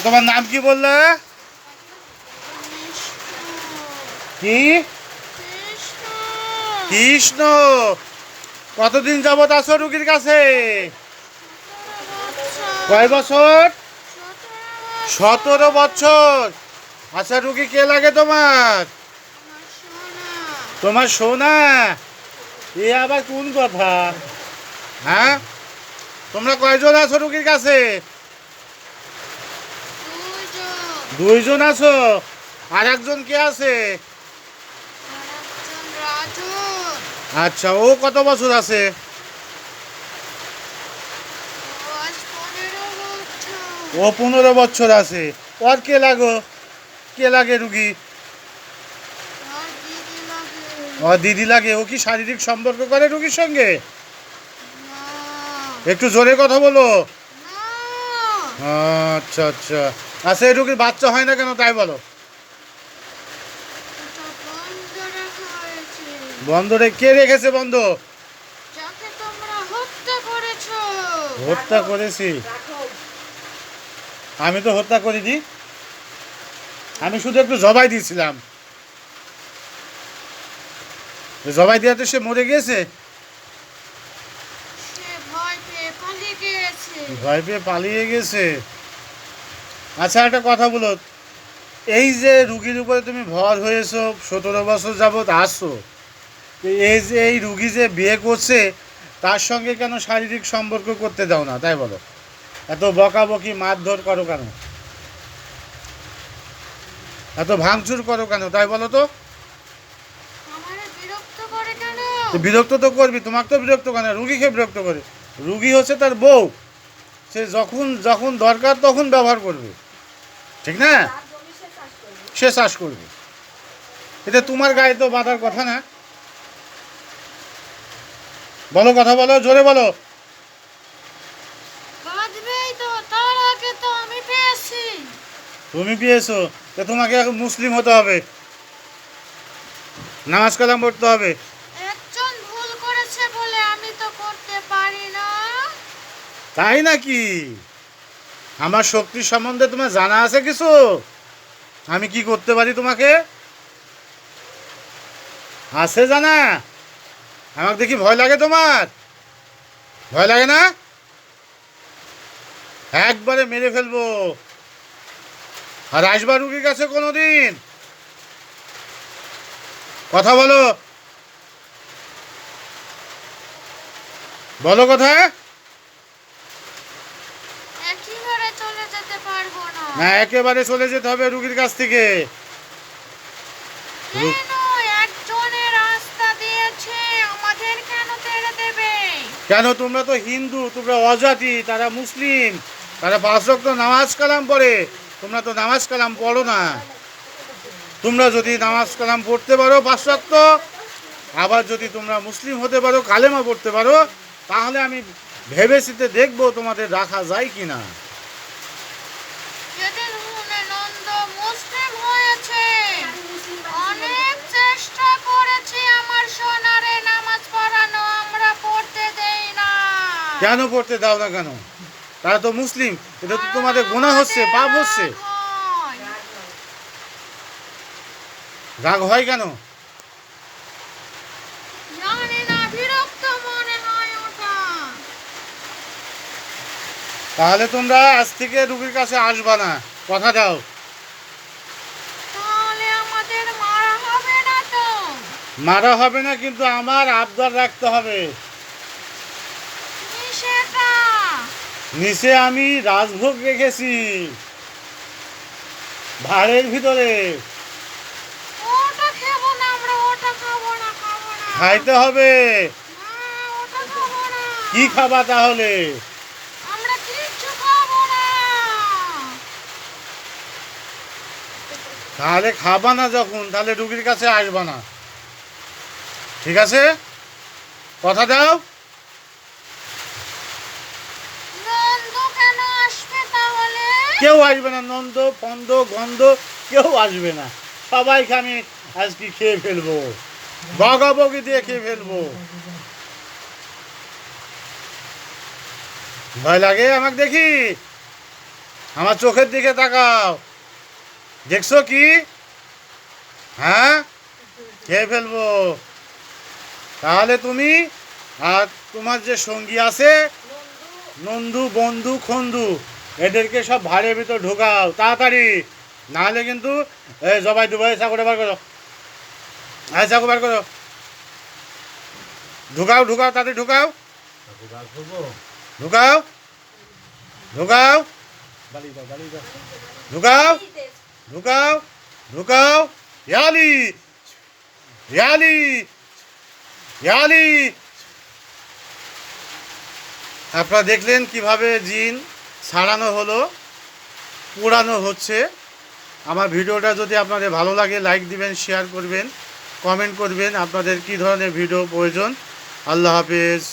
তোমার নাম কি বললে? কি? কৃষ্ণ। কতদিন যাবত আছো রুগীর কাছে? কয় বছর? 17 বছর। আচ্ছা, রুগী কে লাগে তোমার? তোমার সোনা। এ আবার কোন কথা? হ্যাঁ, তোমরা কয়জন আছো রুগীর কাছে? 2 জন আছো। আর একজন কে আছে? আচ্ছা, ও কত বছর আছে? ও 15 বছর আছে। ওর কে লাগো? কে লাগে রুগী? ও দিদি লাগে। ও কি শারীরিক সম্পর্ক করে রুগীর সঙ্গে? একটু জোরে কথা বলো। আচ্ছা আচ্ছা। আচ্ছা, এই রুগীর বাচ্চা হয় না কেন তাই বলো। বন্ধ কে রেখেছে বন্ধ? হত্যা করেছি? আমি তো হত্যা করিনি। আমি শুধু একটু জবাই দিয়েছিলাম। জবাই দেওয়াতে সে মরে গিয়েছে। ভয় পেয়ে পালিয়ে গেছে। আচ্ছা, একটা কথা বলো। এই যে রুগীর উপরে তুমি ভর হয়েছো, 17 বছর যাবৎ আসছো, এই যে এই রুগী যে বিয়ে করছে তার সঙ্গে কেন শারীরিক সম্পর্ক করতে দাও না তাই বলো? এত বকাবকি মারধর করো কেন? এত ভাঙচুর করো কেন তাই বলো তো? বিরক্ত তো করবি, তোমাকে তো বিরক্ত করে না, রুগীকে বিরক্ত করে। রুগী হচ্ছে তার বউ। সে যখন যখন দরকার তখন ব্যবহার করবে, ঠিক না? সে চাষ করবে। এটা তোমার গায়ে তো বাঁধার কথা না। বলো, কথা বলো, জোরে বলো। তুমি পেয়েছো তো তোমাকে এখন মুসলিম হতে হবে, নামাজ কালাম পড়তে হবে। একজন ভুল করেছে বলে আমি তো করতে পারি না। তাই নাকি? আমার শক্তি সম্বন্ধে তোমার জানা আছে কিছু? আমি কি করতে পারি তোমাকে আছে জানা? আমাকে দেখি ভয় লাগে তোমার? ভয় লাগে না? একবারে মেরে ফেলবো। আর আসবা রুগীর কাছে কোনোদিন? কথা বলো, বলো কথা। একেবারে চলে যেতে পারবো না। না, একেবারে চলে যেতে হবে রুগীর কাছ থেকে। কেন? একজনের রাস্তা দিয়েছে, আমাদের কেন তেড়ে দেবে? কেন? তোমরা তো হিন্দু, তোমরা অজাতি, তারা মুসলিম, তারা 5 ওয়াক্ত নামাজ কালাম পড়ে। তোমরা তো নামাজ কালাম পড়ো না। তোমরা যদি নামাজ কালাম পড়তে পারো 5 ওয়াক্ত, আবার যদি তোমরা মুসলিম হতে পারো, কালেমা পড়তে পারো, তাহলে আমি ভেবেচিন্তে দেখবো তোমাদের রাখা যায় কি না। যেদিন শুনে নন্দ মুসলিম হয়েছে, অনেক চেষ্টা করেছি আমার সোনারে নামাজ পড়ানো, আমরা পড়তে দেই না। কেন পড়তে দাও না কেন? তারা তো মুসলিম, এটা তো তোমাদের গুনাহ হচ্ছে, পাপ হচ্ছে। রাগ হয় কেন? জানি না, বিরক্ত মনে হয় ওটা। তাহলে তোমরা আজ থেকে রুগীর কাছে আসবা না, কথা দাও। তাহলে আমাদের মারা হবে না তো? মারা হবে না, কিন্তু আমার আবদার রাখতে হবে। সেটা নিচে আমি রাজভোগ রেখেছি ভাঁড়ের ভিতরে। ওটা খাবো না, আমরা ওটা খাবো না, খাবো না। খাইতে হবে। না, ওটা খাবো না। কি খাবা তাহলে? আমরা কিচ্ছু খাবো না। তাহলে খাবা না যখন, তাহলে রুগীর কাছে আসবা না, ঠিক আছে? কথা দাও। নন্দ কেন আসবে তাহলে? কেউ আসবে না, নন্দ ফন্দ গন্ধ কেউ আসবে না। সবাইকে আমি আজকে খেয়ে ফেলবো, বগাবগি দিয়ে খেয়ে ফেলবো। ভয় লাগে আমাকে দেখি? আমার চোখের দিকে তাকাও, দেখছো কি? হ্যাঁ, খেয়ে ফেলবো। তাহলে তুমি আর তোমার যে সঙ্গী আছে, নন্দু, বন্ধু, খন্দু, এদেরকে সব ভাড়ের ভিতর ঢোকাও তাড়াতাড়ি, নাহলে কিন্তু জবাই দুবাই চাকুরে বার করো। হ্যাঁ, চাকু বার করো, ঢুকাও ঢুকাও, তাড়াতাড়ি ঢুকাও, ঢুকাও ঢুকাও, ঢুকাও ঢুকাও ঢুকাও। ইয়ালি ইয়ালি ইয়ালি। আপনারা দেখলেন কিভাবে জিন ছাড়ানো হলো, পোড়ানো হচ্ছে। আমার ভিডিওটা যদি আপনাদের ভালো লাগে লাইক দিবেন, শেয়ার করবেন, কমেন্ট করবেন আপনাদের কী ধরনের ভিডিও প্রয়োজন। আল্লাহ হাফেজ।